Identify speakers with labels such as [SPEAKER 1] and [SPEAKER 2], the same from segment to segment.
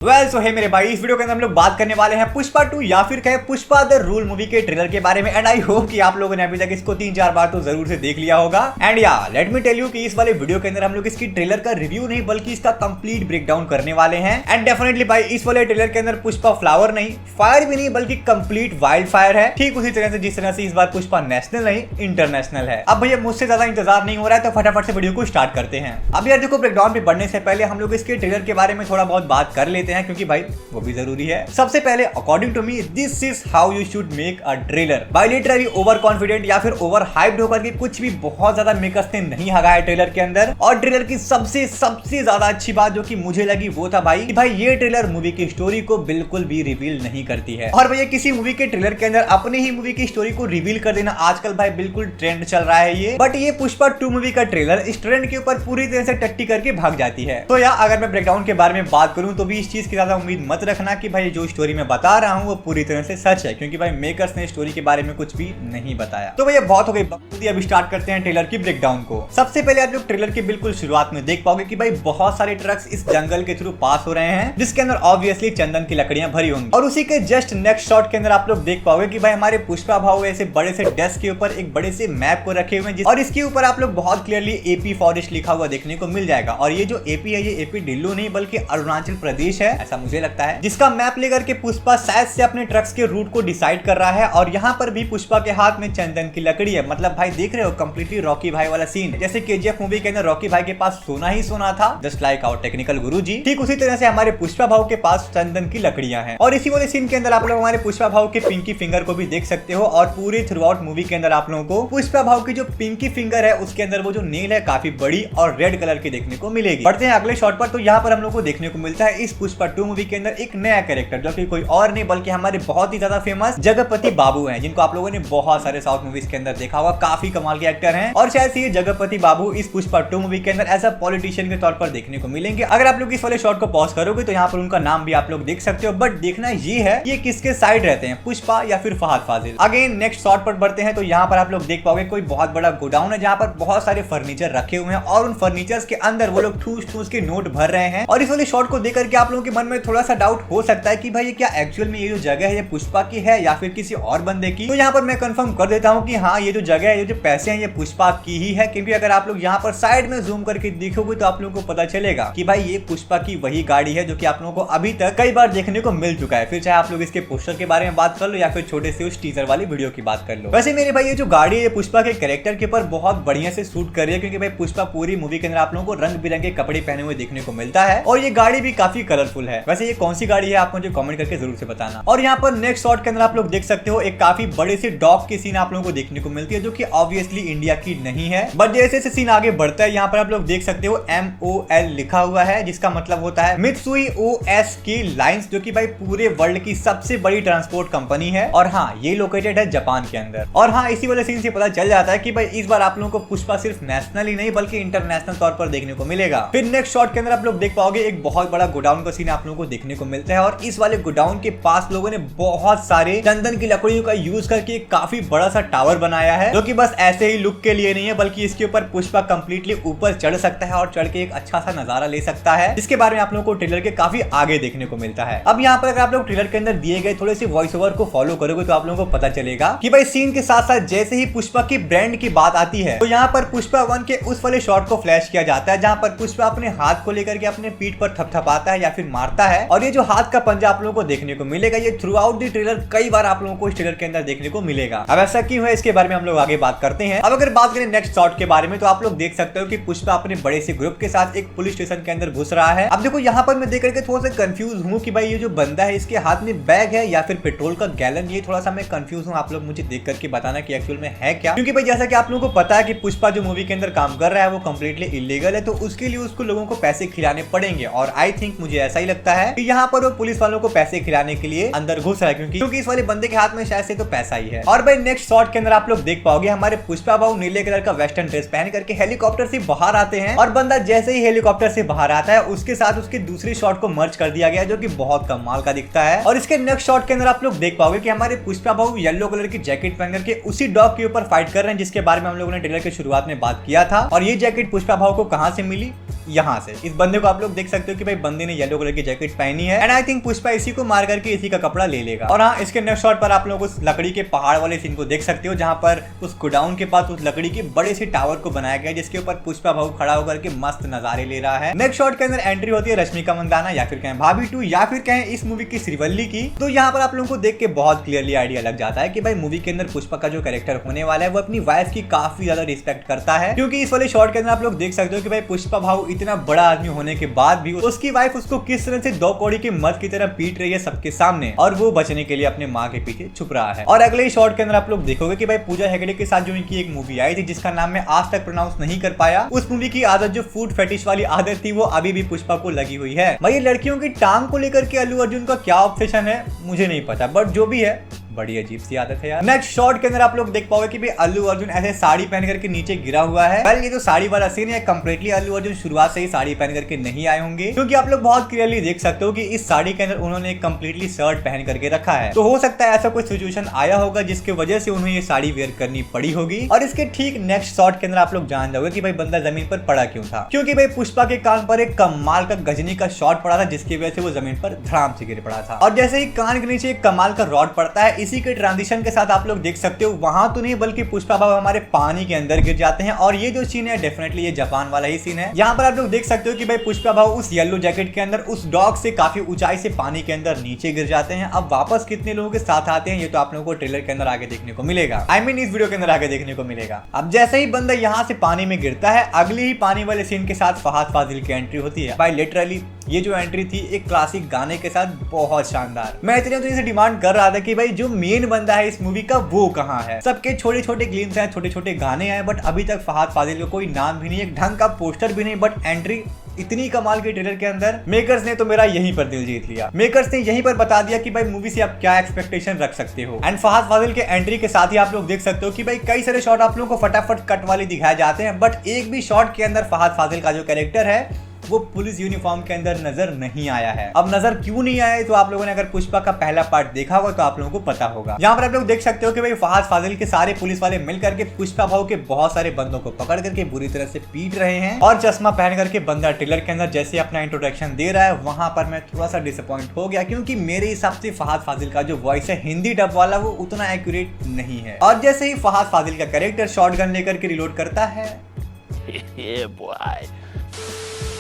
[SPEAKER 1] सो है मेरे भाई, इस वीडियो के अंदर हम लोग बात करने वाले हैं पुष्पा 2 या फिर कहे पुष्पा द रूल मूवी के ट्रेलर के बारे में। एंड आई होप कि आप लोगों ने अभी तक इसको 3-4 बार तो जरूर से देख लिया होगा। एंड या लेट मी टेल यू कि इस वाले वीडियो के अंदर हम लोग इसकी ट्रेलर का रिव्यू नहीं बल्कि इसका कंप्लीट ब्रेकडाउन करने वाले हैं। एंड डेफिनेटली भाई इस वाले ट्रेलर के अंदर पुष्पा फ्लावर नहीं, फायर भी नहीं, बल्कि कंप्लीट वाइल्ड फायर है। ठीक उसी तरह से जिस तरह से इस बार पुष्पा नेशनल नहीं इंटरनेशनल है। अब भैया मुझसे ज्यादा इंतजार नहीं हो रहा है तो फटाफट से वीडियो को स्टार्ट करते हैं। अब यार देखो, ब्रेकडाउन पे बढ़ने से पहले हम लोग इसके ट्रेलर के बारे में थोड़ा बहुत बात कर लेते हैं, क्योंकि भाई वो भी जरूरी है। सबसे पहले according to me this is how you should make a trailer. By literally over confident या फिर ओवर हाइप्ड होकर के कुछ भी बहुत ज्यादा मेकर्स ने नहीं हगाया ट्रेलर के अंदर। और ट्रेलर की सबसे ज्यादा अच्छी बात जो कि मुझे लगी वो था भाई कि भाई ये ट्रेलर मूवी की स्टोरी को बिल्कुल भी रिवील नहीं करती है। और भैया किसी मूवी के ट्रेलर के अंदर अपने ही मूवी की स्टोरी को रिवील कर देना आजकल भाई बिल्कुल ट्रेंड चल रहा है ये। बट ये पुष्पा 2 मूवी का ट्रेलर इस ट्रेंड के ऊपर पूरी तरह से टट्टी करके भाग जाती है। तो यार अगर मैं ब्रेकडाउन के बारे में बात करूं तो भी इस चीज की ज्यादा उम्मीद मत रखना कि भाई जो स्टोरी मैं बता रहा हूँ वो पूरी तरह से सच है, क्योंकि भाई मेकर्स ने स्टोरी के बारे में कुछ भी नहीं बताया। तो भैया बहुत हो गई बकवासी, अभी स्टार्ट करते हैं ट्रेलर की ब्रेकडाउन को। सबसे पहले आप लोग ट्रेलर के बिल्कुल शुरुआत में देख पाओगे कि भाई बहुत सारे ट्रक्स इस जंगल के थ्रू पास हो रहे हैं, जिसके अंदर ऑब्वियसली चंदन की लकड़ियां भरी होंगी। और उसी के जस्ट नेक्स्ट शॉट के अंदर आप लोग देख पाओगे कि भाई हमारे पुष्पा भाऊ ऐसे बड़े से डेस्क के ऊपर एक बड़े से मैप को रखे हुए हैं, और इसके ऊपर आप लोग बहुत क्लियरली एपी फॉरेस्ट लिखा हुआ देखने को मिल जाएगा। और ये जो एपी है ये एपी दिल्ली नहीं बल्कि अरुणाचल प्रदेश है, ऐसा मुझे लगता है, जिसका मैप लेकर के पुष्पा शायद से अपने ट्रक्स के रूट को डिसाइड कर रहा है। और यहाँ पर भी पुष्पा के हाथ में चंदन की लकड़ी है। मतलब भाई देख रहे हो कंप्लीटली रॉकी भाई वाला सीन, जैसे केजीएफ मूवी के अंदर रॉकी भाई के पास सोना ही सोना था, जस्ट लाइक आवर टेक्निकल गुरुजी। ठीक उसी तरह से हमारे पुष्पा भाव के पास चंदन की लकड़ियां हैं। और इसी वाले सीन के अंदर आप लोग हमारे पुष्पा भाव के पिंकी फिंगर को भी देख सकते हो। और पूरे थ्रू आउट मूवी के अंदर आप लोगों को पुष्पा भाव की जो पिंकी फिंगर है उसके अंदर वो जो नेल है काफी बड़ी और रेड कलर की देखने को मिलेगी। बढ़ते हैं अगले शॉट पर, तो यहाँ पर हम लोग को देखने को मिलता है इस पुष्पा 2 मूवी के अंदर एक नया कैरेक्टर, जो कि कोई और नहीं बल्कि हमारे बहुत ही ज्यादा फेमस जगपति बाबू हैं, जिनको आप लोगों ने बहुत सारे साउथ मूवीज के अंदर देखा होगा। काफी कमाल के एक्टर हैं। और शायद से ये जगपति बाबू इस पुष्पा 2 मूवी के अंदर एज अ पॉलिटिशियन के तौर पर देखने को मिलेंगे। अगर आप लोग इस वाले शॉट को पॉज करोगे तो यहाँ पर उनका नाम भी आप लोग देख सकते हो। बट देखना ये है ये किसके साइड रहते हैं, पुष्पा या फिर फहद फाजिल। अगेन नेक्स्ट शॉट पर बढ़ते हैं, तो यहाँ पर आप लोग देख पाओगे कोई बहुत बड़ा गोडाउन है जहाँ पर बहुत सारे फर्नीचर रखे हुए हैं, और उन फर्नीचर के अंदर वो लोग ठूस के नोट भर रहे हैं। और इस वाले शॉट को देख करके आप लोगों के मन में थोड़ा सा डाउट हो सकता है कि भाई ये क्या एक्चुअल में ये जो जगह है ये पुष्पा की है या फिर किसी और बंदे की। तो यहाँ पर मैं कंफर्म कर देता हूँ कि हाँ ये जो जगह है, ये जो पैसे हैं, ये पुष्पा की ही है। क्योंकि अगर आप लोग यहाँ पर साइड में जूम करके देखोगे तो आप लोगों को पता चलेगा कि भाई ये पुष्पा की वही गाड़ी है जो कि आप लोगों को अभी तक कई बार देखने को मिल चुका है। फिर चाहे आप लोग इसके पोस्टर के बारे में बात कर लो या फिर छोटे से उस टीजर वाली वीडियो की बात कर लो। वैसे मेरे भाई ये जो गाड़ी है पुष्पा के कैरेक्टर के ऊपर बहुत बढ़िया से सूट कर रही है, क्योंकि भाई पुष्पा पूरी मूवी के अंदर आप लोगों को रंग बिरंगे कपड़े पहने हुए देखने को मिलता है। और ये गाड़ी भी काफी कलरफुल है। वैसे ये कौन सी गाड़ी है आप मुझे कमेंट करके जरूर से बताना। और यहाँ पर नेक्स्ट शॉट के अंदर आप लोग देख सकते हो एक काफी बड़े से डॉग की सीन आप लोगों को देखने को मिलती है, जो कि ऑब्वियसली इंडिया की नहीं है। बट जैसे जैसे सीन आगे बढ़ता है यहाँ पर आप लोग देख सकते हो MOL लिखा हुआ है, जिसका मतलब होता है मित्सुई OS की लाइंस, जो कि भाई पूरे वर्ल्ड की सबसे बड़ी ट्रांसपोर्ट कंपनी है। और हाँ ये लोकेटेड है जापान के अंदर। और हाँ इसी वाले सीन से पता चल जाता है कि भाई इस बार आप लोगों को पुष्पा सिर्फ नेशनल ही नहीं बल्कि इंटरनेशनल तौर पर देखने को मिलेगा। फिर नेक्स्ट शॉट के अंदर आप लोग देख पाओगे एक बहुत बड़ा गोडाउन का सीन आप लोगों को देखने को मिलता है। और इस वाले गोडाउन के पास लोगों ने बहुत सारे चंदन की लकड़ियों का यूज करके एक काफी बड़ा सा टावर बनाया है, जो कि बस ऐसे ही लुक के लिए नहीं है बल्कि इसके ऊपर पुष्पा कंप्लीटली ऊपर चढ़ सकता है और चढ़ के एक अच्छा सा नजारा ले सकता है, जिसके बारे में आप लोगों को ट्रेलर के काफी आगे देखने को मिलता है। अब यहाँ पर अगर आप लोग ट्रेलर के अंदर दिए गए थोड़े से वॉइस ओवर को फॉलो करोगे तो आप लोगों को पता चलेगा कि भाई सीन के साथ साथ जैसे ही पुष्पा की ब्रांड की बात आती है तो यहाँ पर पुष्पा 1 के उस वाले शॉट को फ्लैश किया जाता है, जहाँ पर पुष्पा अपने हाथ को लेकर के अपने पीठ पर थपथपाता है या फिर मारता है। और ये जो हाथ का पंजा आप लोगों को देखने को मिलेगा ये थ्रू आउट द ट्रेलर कई बार आप लोगों को इस ट्रेलर के अंदर देखने को मिलेगा। अब ऐसा क्यों है इसके बारे में हम लोग आगे बात करते हैं। अब अगर बात करें नेक्स्ट शॉट के बारे में तो आप लोग देख सकते हो कि पुष्पा अपने बड़े से ग्रुप के साथ एक पुलिस स्टेशन के अंदर घुस रहा है। अब देखो यहाँ पर मैं देख करके थोड़ा सा कंफ्यूज हूँ कि भाई ये जो बंदा है इसके हाथ में बैग है या फिर पेट्रोल का गैलन, ये थोड़ा सा मैं कंफ्यूज हूँ। आप लोग मुझे देख करके बताना कि एक्चुअल में है क्या, क्योंकि भाई जैसा कि आप लोगों को पता है कि पुष्पा जो मूवी के अंदर काम कर रहा है वो कम्प्लीटली इलीगल है, तो उसके लिए उसको लोगों को पैसे खिलाने पड़ेंगे। और आई थिंक मुझे ऐसा ही लगता है कि यहाँ पर वो पुलिस वालों को पैसे खिलाने के लिए अंदर घुस रहा है, क्योंकि इस वाले बंदे के हाथ में शायद से तो पैसा ही है। और भाई नेक्स्ट शॉट के अंदर आप लोग देख पाओगे हमारे पुष्पा बाबू नीले कलर का वेस्टर्न ड्रेस पहन करके हेलीकॉप्टर से बाहर आते हैं। और बंदा जैसे ही हेलीकॉप्टर से बाहर आता है उसके साथ उसके दूसरी शॉट को मर्ज कर दिया गया, जो कि बहुत कमाल का दिखता है। और इसके नेक्स्ट शॉट के अंदर आप लोग देख पाओगे कि हमारे पुष्पा बाबू येलो कलर की जैकेट पहन करके उसी डॉग के ऊपर फाइट कर रहे हैं, जिसके बारे में हम लोगों ने ट्रेलर की शुरुआत में बात किया था। और ये जैकेट पुष्पा भाव को कहां से मिली यहाँ से इस बंदे को आप लोग देख सकते हो कि भाई बंदे ने येलो कलर की जैकेट पहनी है एंड आई थिंक पुष्पा इसी को मार करके इसी का कपड़ा ले लेगा। और हाँ, इसके नेक्स्ट शॉट पर आप लोग उस लकड़ी के पहाड़ वाले सीन को देख सकते हो जहाँ पर उस गोडाउन के पास उस लकड़ी के बड़े से टावर को बनाया गया जिसके ऊपर पुष्पा भाऊ खड़ा होकर के मस्त नजारे ले रहा है। नेक्स्ट शॉट के अंदर एंट्री होती है रश्मिका मंदाना या फिर कहें भाभी 2 या फिर कहें इस मूवी की श्रीवल्ली की। तो यहाँ पर आप लोगों को देख के बहुत क्लियरली आइडिया लग जाता है कि भाई मूवी के अंदर पुष्पा का जो कैरेक्टर होने वाला है वो अपनी वाइफ की काफी ज्यादा रिस्पेक्ट करता है, क्योंकि इस वाले शॉट के अंदर आप लोग देख सकते हो कि भाई पुष्पा भाऊ इतना बड़ा आदमी होने के बाद भी उसकी वाइफ उसको किस तरह से 2 कौड़ी की मर्द की तरह पीट रही है सबके सामने और वो बचने के लिए अपने माँ के पीछे छुप रहा है। और अगले शॉट के अंदर आप लोग देखोगे कि भाई पूजा हेगड़े के साथ जो इनकी एक मूवी आई थी जिसका नाम मैं आज तक प्रोनाउंस नहीं कर पाया, उस मूवी की आदत जो फूड फेटिश वाली आदत थी वो अभी भी पुष्पा को लगी हुई है। भाई लड़कियों की टांग को लेकर के अल्लू अर्जुन का क्या ऑब्सेशन है मुझे नहीं पता, बट जो भी है बड़ी अजीब सी आदत है यार। नेक्स्ट शॉट के अंदर आप लोग देख पाओगे कि भाई अल्लू अर्जुन ऐसे साड़ी पहन करके नीचे गिरा हुआ है। पहले ये जो साड़ी वाला सीन है कंप्लीटली अल्लू अर्जुन शुरुआत से ही साड़ी पहन करके नहीं आए होंगे, क्योंकि आप लोग बहुत क्लियरली देख सकते हो कि इस साड़ी के अंदर उन्होंने एक कंप्लीटली शर्ट पहन करके रखा है। तो हो सकता है ऐसा कोई सिचुएशन आया होगा जिसकी वजह से उन्हें ये साड़ी वेयर करनी पड़ी होगी। और इसके ठीक नेक्स्ट शॉट के अंदर आप लोग जान जाओगे कि भाई बंदा जमीन पर पड़ा क्यों था, क्योंकि भाई पुष्पा के कान पर एक कमाल का गजनी का शॉट पड़ा था जिसकी वजह से वो जमीन पर धड़ाम से गिर पड़ा था। और जैसे ही कान के नीचे एक कमाल का रॉड पड़ता है, इसी के ट्रांजिशन के साथ आप लोग देख सकते हो वहां तो नहीं बल्कि पुष्पा भाऊ हमारे पानी के अंदर गिर जाते हैं। और ये जो सीन है डेफिनेटली ये जापान वाला ही सीन है। यहाँ पर आप लोग देख सकते हो कि भाई पुष्पा भाऊ उस येलो जैकेट के अंदर उस डॉग से काफी ऊंचाई से पानी के अंदर नीचे गिर जाते हैं। अब वापस कितने लोगों के साथ आते हैं ये तो आप लोगों को ट्रेलर के अंदर आगे देखने को मिलेगा, आई मीन इस वीडियो के अंदर आगे देखने को मिलेगा। अब जैसे ही बंदा यहाँ से पानी में गिरता है अगली ही पानी वाले सीन के साथ फहद फाजिल की एंट्री होती है। भाई लिटरली ये जो एंट्री थी एक क्लासिक गाने के साथ बहुत शानदार। मैं इतने दिन से डिमांड कर रहा था कि भाई जो मेन बंदा है इस मूवी का वो कहाँ है। सबके छोटे छोटे ग्लिम्स हैं, छोटे छोटे गाने हैं, बट अभी तक फहद फाजिल का कोई नाम भी नहीं, एक ढंग का पोस्टर भी नहीं, बट एंट्री इतनी कमाल के ट्रेलर के अंदर। मेकर्स ने तो मेरा यहीं पर दिल जीत लिया। मेकर्स ने यहीं पर बता दिया कि भाई मूवी से आप क्या एक्सपेक्टेशन रख सकते हो। एंड फहद फाजिल के एंट्री के साथ ही आप लोग देख सकते हो कि भाई कई सारे शॉट आप लोगों को फटाफट कट वाले दिखाए जाते हैं, बट एक भी शॉट के अंदर फहद फाजिल का जो कैरेक्टर है वो पुलिस यूनिफॉर्म के अंदर नजर नहीं आया है। अब नजर क्यों नहीं आया है तो आप लोगों ने अगर पुष्पा का पहला पार्ट देखा होगा तो आप लोगों को पता होगा। यहाँ पर आप लोग देख सकते हो कि भाई फहद फाजिल के सारे पुलिस वाले मिल करके पुष्पा भाऊ के बहुत सारे बंदों को पकड़ करके बुरी तरह से पीट रहे हैं। और चश्मा पहन करके बंदा ट्रेलर के अंदर जैसे अपना इंट्रोडक्शन दे रहा है वहां पर मैं थोड़ा सा डिसअपॉइंट हो गया, क्योंकि मेरे हिसाब से फहद फाजिल का जो वॉइस है हिंदी डब वाला वो उतना एक्यूरेट नहीं है। और जैसे ही फहद फाजिल का कैरेक्टर शॉटगन लेकर के रिलोड करता है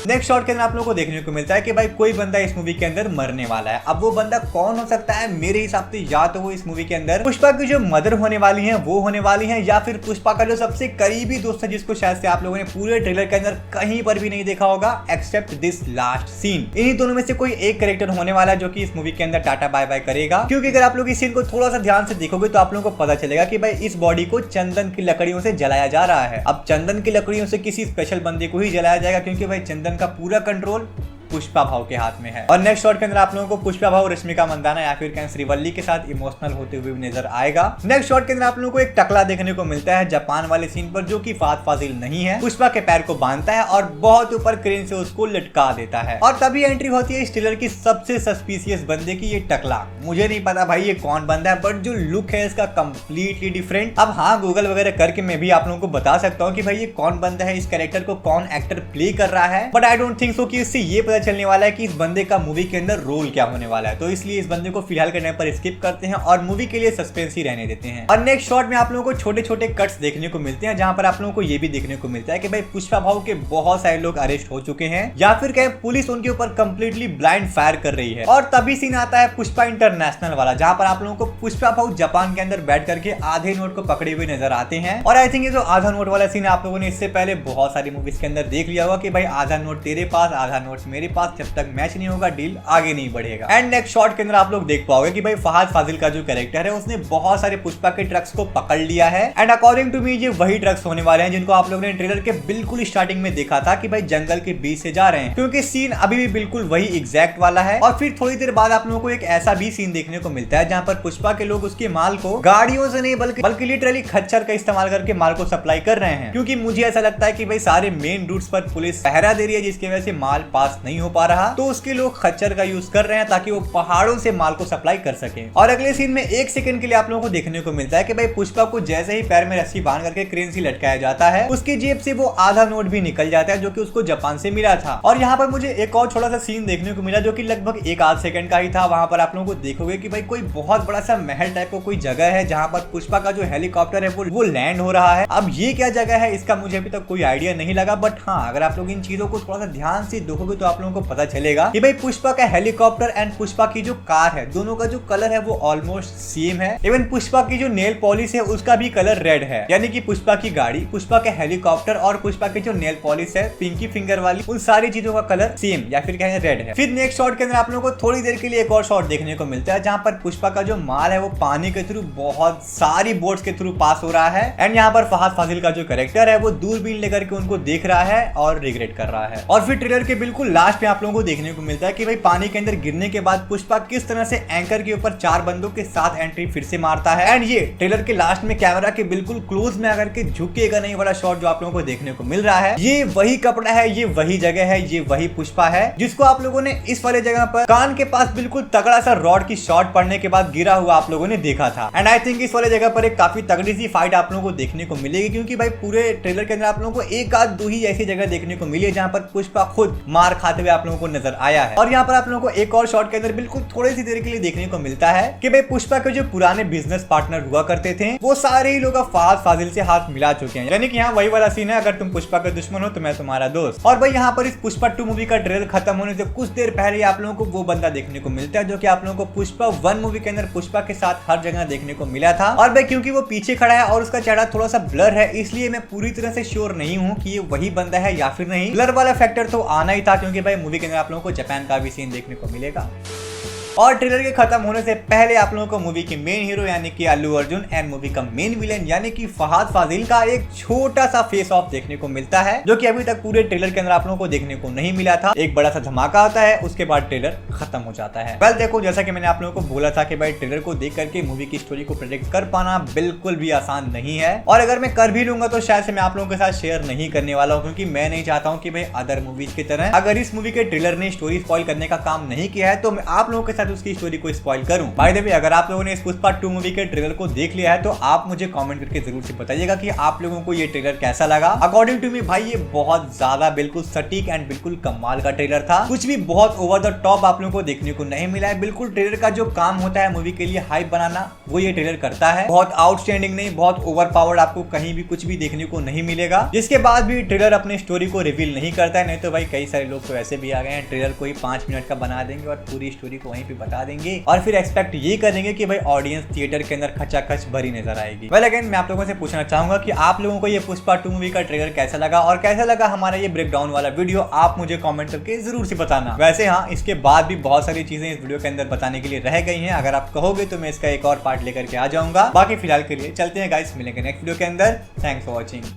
[SPEAKER 1] नेक्स्ट शॉट के अंदर आप लोगों को देखने को मिलता है कि भाई कोई बंदा इस मूवी के अंदर मरने वाला है। अब वो बंदा कौन हो सकता है? मेरे हिसाब से या तो वो इस मूवी के अंदर पुष्पा की जो मदर होने वाली है वो होने वाली है, या फिर पुष्पा का जो सबसे करीबी दोस्त है जिसको शायद से आप लोगों ने पूरे ट्रेलर के अंदर कहीं पर भी नहीं देखा होगा एक्सेप्ट दिस लास्ट सीन। इन्हीं दोनों में से कोई एक कैरेक्टर होने वाला है जो कि इस मूवी के अंदर टाटा बाय बाय करेगा। क्योंकि अगर आप लोग इस सीन को थोड़ा सा ध्यान से देखोगे तो आप लोगों को पता चलेगा कि भाई इस बॉडी को चंदन की लकड़ियों से जलाया जा रहा है। अब चंदन की लकड़ियों से किसी स्पेशल बंदे को ही जलाया जाएगा, क्योंकि भाई चंदन का पूरा कंट्रोल पुष्पा भाऊ के हाथ में है। और नेक्स्ट शॉट के अंदर आप लोगों को पुष्पा भाऊ रश्मिका मंदाना या फिर श्रीवल्ली के साथ इमोशनल होते हुए भी नजर आएगा। नेक्स्ट शॉट के अंदर आप लोगों को एक टकला देखने को मिलता है जापान वाले सीन पर, जो कि फहद फाजिल नहीं है। पुष्पा के पैर को बांधता है और बहुत ऊपर क्रेन से उसको लटका देता है। और तभी एंट्री होती है इस ट्रेलर की सबसे सस्पिशियस बंदे की, ये टकला। मुझे नहीं पता भाई ये कौन बंदा है, बट जो लुक है इसका कंप्लीटली डिफरेंट। अब हाँ, गूगल वगैरह करके मैं भी आप लोगों को बता सकता हूँ कि भाई ये कौन बंदा है, इस कैरेक्टर को कौन एक्टर प्ले कर रहा है, but I don't think so कि इससे ये पता चलने वाला है कि इस बंदे का मूवी के अंदर रोल क्या होने वाला है। तो इसलिए इस बंदे को फिलहाल के टाइम पर स्किप करते हैं और मूवी के लिए सस्पेंस ही रहने देते हैं। और नेक्स्ट शॉट में आप लोगों को छोटे छोटे कट्स देखने को मिलते हैं, जहां पर आप लोगों को ये भी देखने को मिलता है कि भाई पुष्पा भाऊ के बहुत सारे लोग अरेस्ट हो चुके हैं, या फिर क्या पुलिस उनके ऊपर कंप्लीटली ब्लाइंड फायर कर रही है। और तभी सीन आता है पुष्पा इंटरनेशनल वाला, जहां पर आप लोगों को पुष्पा भाऊ जापान के अंदर बैठ करके आधे नोट को पकड़े हुए नजर आते हैं। और आई थिंक ये जो आधा नोट वाला सीन आप लोगों ने इससे पहले बहुत सारी मूवीज के अंदर देख लिया होगा कि भाई आधा नोट तेरे पास, आधा नोट मेरे पास, जब तक मैच नहीं होगा डील आगे नहीं बढ़ेगा। एंड नेक्स्ट शॉट के अंदर आप लोग देख पाओगे कि भाई फहद फाजिल का जो कैरेक्टर है उसने बहुत सारे पुष्पा के ट्रक्स को पकड़ लिया है। एंड अकॉर्डिंग टू मी ये वही ट्रक्स होने वाले हैं जिनको आप लोगों ने ट्रेलर के बिल्कुल स्टार्टिंग में देखा था कि भाई जंगल के बीच से जा रहे हैं, क्योंकि सीन अभी भी बिल्कुल वही एग्जैक्ट वाला है। और फिर थोड़ी देर बाद आप लोगों को एक ऐसा भी सीन देखने को मिलता है जहां पर पुष्पा के लोग उसके माल को गाड़ियों से नहीं बल्कि लिटरली खच्चर का इस्तेमाल करके माल को सप्लाई कर रहे हैं। क्योंकि मुझे ऐसा लगता है कि भाई सारे मेन रूट्स पर पुलिस पहरा दे रही है, जिसकी वजह से माल पास नहीं नहीं हो पा रहा, तो उसके लोग खच्चर का यूज कर रहे हैं ताकि वो पहाड़ों से माल को सप्लाई कर सके। और अगले सीन में 1 सेकंड के लिए आप लोगों को देखने को मिलता है कि भाई पुष्पा को जैसे ही पैर में रस्सी बांध करके क्रेन से लटकाया जाता है, उसकी जेब से वो आधा नोट भी निकल जाता है जो कि उसको जापान से मिला था। और यहाँ पर मुझे एक और छोटा सा सीन देखने को मिला जो कि लगभग 1 आध सेकंड का ही था। वहां पर आप लोगों को देखोगे कि भाई कोई बहुत बड़ा सा महल टाइप का कोई जगह है जहां पर पुष्पा का जो हेलीकॉप्टर है वो लैंड हो रहा है। अब ये क्या जगह है इसका मुझे अभी तक कोई आइडिया नहीं लगा, बट हाँ अगर आप लोग इन चीजों को थोड़ा सा ध्यान से देखोगे तो आप लोगों को पता चलेगा कि भाई पुष्पा का हेलीकॉप्टर एंड पुष्पा की जो कार है दोनों का जो कलर है वो ऑलमोस्ट सेम है। इवन पुष्पा की जो नेल पॉलिश है उसका भी कलर रेड है, यानी कि पुष्पा की गाड़ी, पुष्पा के हेलीकॉप्टर और पुष्पा की जो नेल पॉलिश है पिंकी फिंगर वाली, उन सारी चीजों का कलर सेम या फिर क्या है रेड है। फिर नेक्स्ट शॉट के अंदर आप लोगों को थोड़ी देर के लिए एक और शॉट देखने को मिलता है जहां पर पुष्पा का जो माल है वो पानी के थ्रू बहुत सारी बोट्स के थ्रू पास हो रहा है एंड यहाँ पर फहद फाजिल का जो कैरेक्टर है वो दूरबीन लेकर के उनको देख रहा है और रिग्रेट कर रहा है। और फिर ट्रेलर के बिल्कुल लास्ट में आप लोगों को देखने को मिलता है कि भाई पानी के अंदर गिरने के बाद पुष्पा किस तरह से एंकर के ऊपर 4 बंदों के साथ एंट्री फिर से मारता है एंड ये ट्रेलर के लास्ट में कैमरा के बिल्कुल क्लोज में आकर के झुकेगा नहीं वाला शॉट जो आप लोगों को देखने को मिल रहा है। ये वही कपड़ा है, ये वही जगह है, ये वही पुष्पा है जिसको आप लोगों ने इस वाले जगह पर कान के पास बिल्कुल तगड़ा सा रॉड की शॉट पड़ने के बाद गिरा हुआ आप लोगों ने देखा था। एंड आई थिंक इस वाले जगह पर एक काफी तगड़ी सी फाइट आप लोगों को देखने को मिलेगी क्योंकि भाई पूरे ट्रेलर के अंदर आप लोगों को एक आध दो ही ऐसी जगह देखने को मिली है जहां पर पुष्पा खुद मार खाते हुए आप लोगों को नजर आया है। और यहाँ पर आप लोगों को एक और शॉट के अंदर बिल्कुल थोड़ी सी देर के लिए देखने को मिलता है कि भाई पुष्पा के जो पुराने बिजनेस पार्टनर हुआ करते थे वो सारे ही लोग फहद फाजिल से हाथ मिला चुके हैं, यानी कि यहाँ वही वाला सीन है, अगर तुम पुष्पा का दुश्मन हो तो मैं तुम्हारा दोस्त। और भाई यहाँ पर इस पुष्पा 2 मूवी का ट्रेलर खत्म होने से कुछ देर पहले आप लोगों को वो बंदा देखने को मिलता है जो कि आप लोगों को पुष्पा 1 मूवी के अंदर पुष्पा के साथ हर जगह देखने को मिला था। और भाई क्योंकि वो पीछे खड़ा है और उसका चेहरा थोड़ा सा ब्लर है इसलिए मैं पूरी तरह से श्योर नहीं हूँ कि ये वही बंदा है या फिर नहीं। ब्लर वाला फैक्टर तो आना ही था क्योंकि भाई मूवी के अंदर आप लोगों को जापान का भी सीन देखने को मिलेगा। और ट्रेलर के खत्म होने से पहले आप लोगों को मूवी की मेन हीरो यानी कि अल्लू अर्जुन एंड मूवी का मेन विलेन यानी कि फहद फाजिल का एक छोटा सा फेस ऑफ देखने को मिलता है जो कि अभी तक पूरे ट्रेलर के अंदर आप लोगों को देखने को नहीं मिला था। एक बड़ा सा धमाका आता है, उसके बाद ट्रेलर खत्म हो जाता है। वेल देखो, जैसा कि मैंने आप लोगों को बोला था कि भाई ट्रेलर को देख करके मूवी की स्टोरी को प्रेडिक्ट कर पाना बिल्कुल भी आसान नहीं है, और अगर मैं कर भी लूंगा तो शायद से मैं आप लोगों के साथ शेयर नहीं करने वाला हूँ क्योंकि मैं नहीं चाहता हूँ कि भाई अदर मूवीज की तरह अगर इस मूवी के ट्रेलर ने स्टोरी स्पॉइल करने का काम नहीं किया है तो मैं आप लोगों के साथ उसकी स्टोरी को स्पॉइल करूं। बाय द वे, अगर आप लोगों ने इस पुष्पा 2 मूवी के ट्रेलर को देख लिया है तो आप मुझे कमेंट करके जरूर से बताइएगा कि आप लोगों को ये ट्रेलर कैसा लगा। अकॉर्डिंग टू मी भाई ये बहुत ज्यादा बिल्कुल सटीक एंड बिल्कुल कमाल का ट्रेलर था। कुछ भी बहुत ओवर द टॉप आप लोगों को देखने को नहीं मिला है। बिल्कुल ट्रेलर का जो काम होता है मूवी के लिए हाइप बनाना वो ये ट्रेलर करता है। बहुत आउटस्टैंडिंग नहीं, बहुत ओवर पावर्ड आपको कहीं भी कुछ भी देखने को नहीं मिलेगा। जिसके बाद भी ट्रेलर अपने स्टोरी को रिवील नहीं करता है, नहीं तो भाई कई सारे लोग तो ऐसे भी आ गए हैं ट्रेलर को ही 5 मिनट का बना देंगे और पूरी स्टोरी को वहीं पे बता देंगे और फिर एक्सपेक्ट ये करेंगे कि भाई ऑडियंस थिएटर के अंदर खचाखच भरी नजर आएगी। वेल अगेन मैं आप लोगों से पूछना चाहूंगा कि आप लोगों को ये पुष्पा 2 मूवी का ट्रेलर कैसा लगा और कैसा लगा हमारा ये ब्रेकडाउन वाला वीडियो, आप मुझे कमेंट करके जरूर से बताना। वैसे हाँ, इसके बाद भी बहुत सारी चीजें इस वीडियो के अंदर बताने के लिए रह गई हैं। अगर आप कहोगे तो मैं इसका एक और पार्ट लेकर के आ जाऊंगा। बाकी फिलहाल के लिए चलते हैं गाइस, मिलेंगे नेक्स्ट वीडियो के अंदर। Thanks for watching.